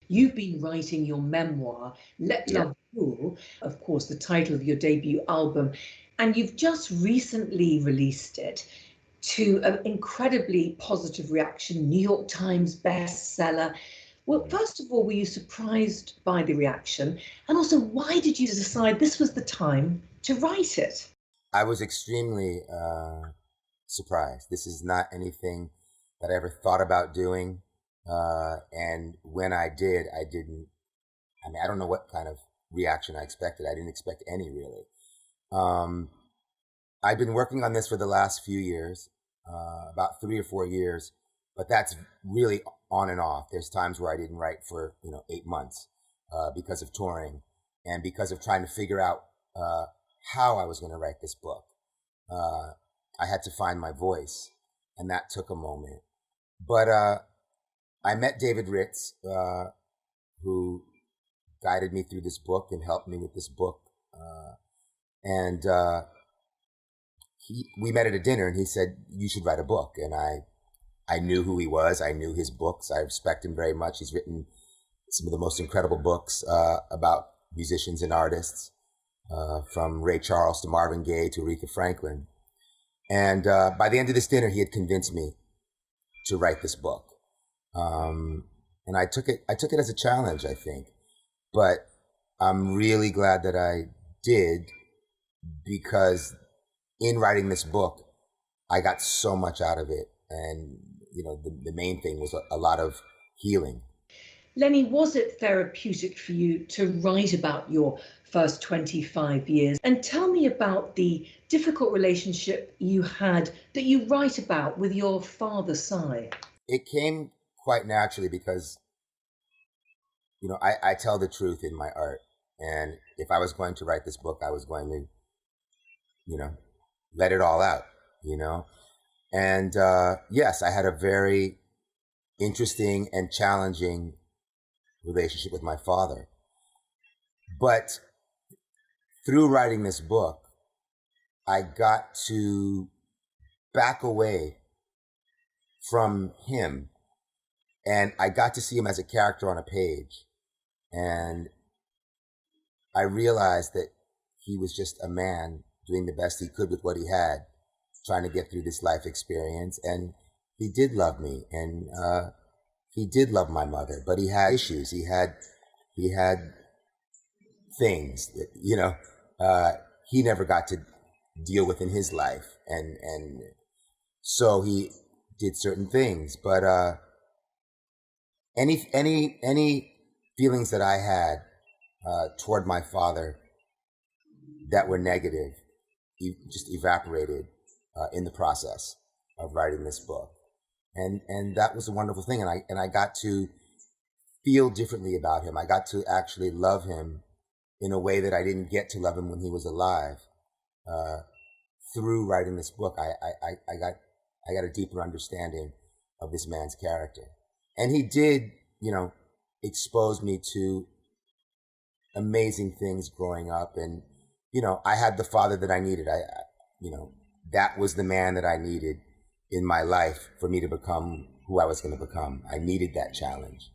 You've been writing your memoir, Let Yeah. Love Rule, of course, the title of your debut album, and you've just recently released it to an incredibly positive reaction, New York Times bestseller. Well, Mhm. first of all, were you surprised by the reaction? And also, why did you decide this was the time to write it? I was extremely surprised. This is not anything that I ever thought about doing. And when I did, I mean, I don't know what kind of reaction I expected. I didn't expect any, really. Um, I've been working on this for the last few years, about 3 or 4 years, but that's really on and off. There's times where I didn't write for, 8 months because of touring and because of trying to figure out how I was going to write this book. Uh, I had to find my voice, and that took a moment. But I met David Ritz, who guided me through this book and helped me with this book. And we met at a dinner, and he said, "You should write a book." And I knew who he was. I knew his books. I respect him very much. He's written some of the most incredible books about musicians and artists, from Ray Charles to Marvin Gaye to Aretha Franklin. And by the end of this dinner, he had convinced me to write this book. And I took it as a challenge, I think. But I'm really glad that I did, because in writing this book, I got so much out of it. And, the main thing was a lot of healing. Lenny, was it therapeutic for you to write about your first 25 years? And tell me about the difficult relationship you had that you write about with your father, Si. It came quite naturally because, I tell the truth in my art. And if I was going to write this book, I was going to, let it all out. And yes, I had a very interesting and challenging relationship with my father. But through writing this book, I got to back away from him, and I got to see him as a character on a page. And I realized that he was just a man doing the best he could with what he had, trying to get through this life experience. And he did love me, and he did love my mother, but he had issues. He had things that, he never got to deal with in his life. And so he did certain things. But any feelings that I had toward my father that were negative just evaporated in the process of writing this book. And that was a wonderful thing. And I got to feel differently about him. I got to actually love him in a way that I didn't get to love him when he was alive. Through writing this book, I got a deeper understanding of this man's character. And he did, expose me to amazing things growing up. And, I had the father that I needed. That was the man that I needed in my life for me to become who I was going to become. I needed that challenge.